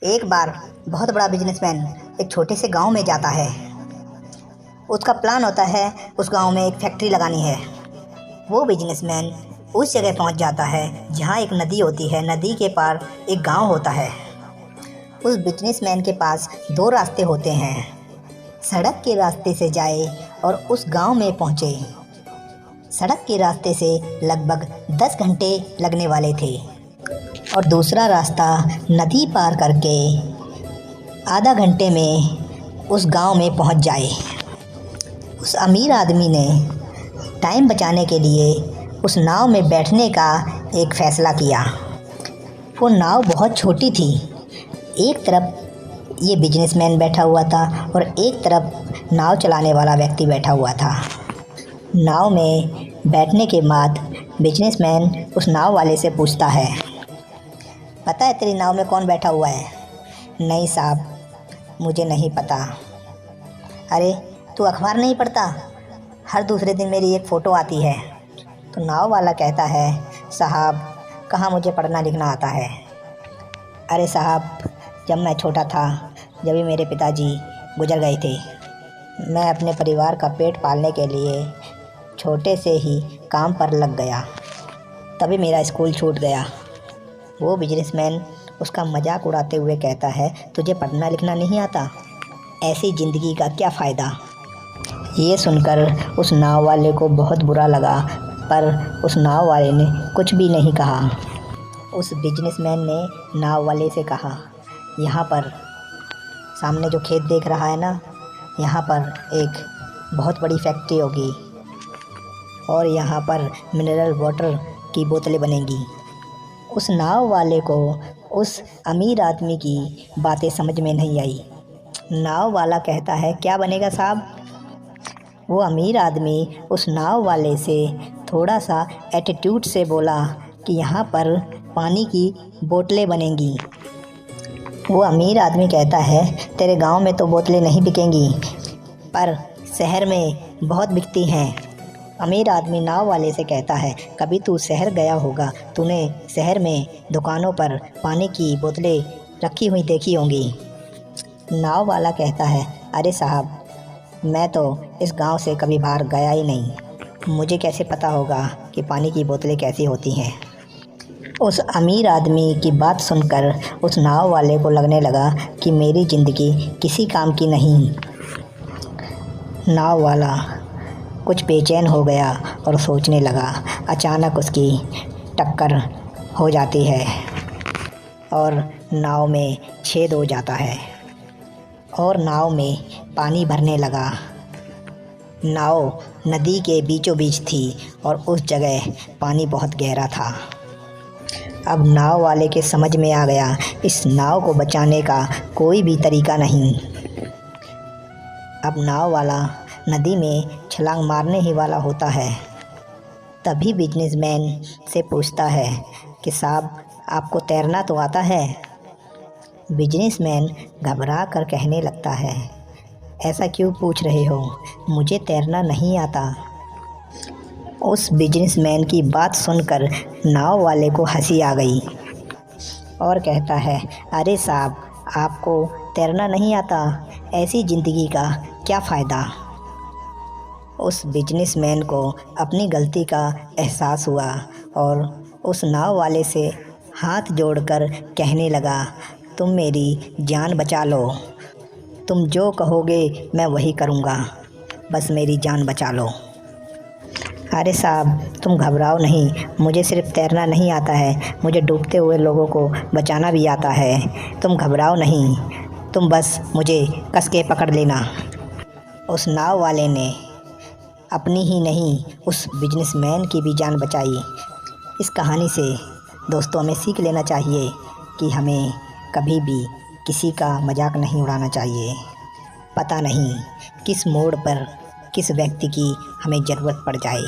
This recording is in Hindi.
एक बार बहुत बड़ा बिजनेसमैन एक छोटे से गांव में जाता है। उसका प्लान होता है उस गांव में एक फैक्ट्री लगानी है। वो बिजनेसमैन उस जगह पहुंच जाता है जहां एक नदी होती है। नदी के पार एक गांव होता है। उस बिजनेसमैन के पास दो रास्ते होते हैं, सड़क के रास्ते से जाए और उस गांव में पहुंचे। सड़क के रास्ते से लगभग 10 घंटे लगने वाले थे और दूसरा रास्ता नदी पार करके आधा घंटे में उस गांव में पहुंच जाए। उस अमीर आदमी ने टाइम बचाने के लिए उस नाव में बैठने का एक फ़ैसला किया। वो नाव बहुत छोटी थी। एक तरफ ये बिजनेसमैन बैठा हुआ था और एक तरफ नाव चलाने वाला व्यक्ति बैठा हुआ था। नाव में बैठने के बाद बिजनेसमैन उस नाव वाले से पूछता है, पता है तेरी नाव में कौन बैठा हुआ है? नहीं साहब, मुझे नहीं पता। अरे तू अखबार नहीं पढ़ता? हर दूसरे दिन मेरी एक फ़ोटो आती है। तो नाव वाला कहता है, साहब कहाँ मुझे पढ़ना लिखना आता है। अरे साहब, जब मैं छोटा था, जब ही मेरे पिताजी गुजर गए थे, मैं अपने परिवार का पेट पालने के लिए छोटे से ही काम पर लग गया, तभी मेरा स्कूल छूट गया। वो बिजनेसमैन उसका मजाक उड़ाते हुए कहता है, तुझे पढ़ना लिखना नहीं आता? ऐसी ज़िंदगी का क्या फ़ायदा? ये सुनकर उस नाव वाले को बहुत बुरा लगा, पर उस नाव वाले ने कुछ भी नहीं कहा। उस बिजनेसमैन ने नाव वाले से कहा, यहाँ पर सामने जो खेत देख रहा है ना, यहाँ पर एक बहुत बड़ी फैक्ट्री होगी और यहाँ पर मिनरल वाटर की बोतलें बनेंगी। उस नाव वाले को उस अमीर आदमी की बातें समझ में नहीं आई। नाव वाला कहता है, क्या बनेगा साहब? वो अमीर आदमी उस नाव वाले से थोड़ा सा एटीट्यूड से बोला कि यहाँ पर पानी की बोतलें बनेंगी। वो अमीर आदमी कहता है, तेरे गांव में तो बोतलें नहीं बिकेंगी, पर शहर में बहुत बिकती हैं। अमीर आदमी नाव वाले से कहता है, कभी तू शहर गया होगा, तूने शहर में दुकानों पर पानी की बोतलें रखी हुई देखी होंगी। नाव वाला कहता है, अरे साहब, मैं तो इस गांव से कभी बाहर गया ही नहीं, मुझे कैसे पता होगा कि पानी की बोतलें कैसी होती हैं। उस अमीर आदमी की बात सुनकर उस नाव वाले को लगने लगा कि मेरी ज़िंदगी किसी काम की नहीं। नाव वाला कुछ बेचैन हो गया और सोचने लगा। अचानक उसकी टक्कर हो जाती है और नाव में छेद हो जाता है और नाव में पानी भरने लगा। नाव नदी के बीचों बीच थी और उस जगह पानी बहुत गहरा था। अब नाव वाले के समझ में आ गया, इस नाव को बचाने का कोई भी तरीका नहीं। अब नाव वाला नदी में छलांग मारने ही वाला होता है। तभी बिजनेसमैन से पूछता है कि साहब, आपको तैरना तो आता है? बिजनेसमैन घबरा कर कहने लगता है, ऐसा क्यों पूछ रहे हो, मुझे तैरना नहीं आता। उस बिजनेसमैन की बात सुनकर नाव वाले को हंसी आ गई और कहता है, अरे साहब, आपको तैरना नहीं आता, ऐसी ज़िंदगी का क्या फ़ायदा। उस बिजनेसमैन को अपनी गलती का एहसास हुआ और उस नाव वाले से हाथ जोड़कर कहने लगा, तुम मेरी जान बचा लो, तुम जो कहोगे मैं वही करूँगा, बस मेरी जान बचा लो। अरे साहब, तुम घबराओ नहीं, मुझे सिर्फ तैरना नहीं आता है, मुझे डूबते हुए लोगों को बचाना भी आता है। तुम घबराओ नहीं, तुम बस मुझे कस के पकड़ लेना। उस नाव वाले ने अपनी ही नहीं, उस बिजनेसमैन की भी जान बचाई। इस कहानी से दोस्तों हमें सीख लेना चाहिए कि हमें कभी भी किसी का मजाक नहीं उड़ाना चाहिए। पता नहीं किस मोड़ पर किस व्यक्ति की हमें ज़रूरत पड़ जाए।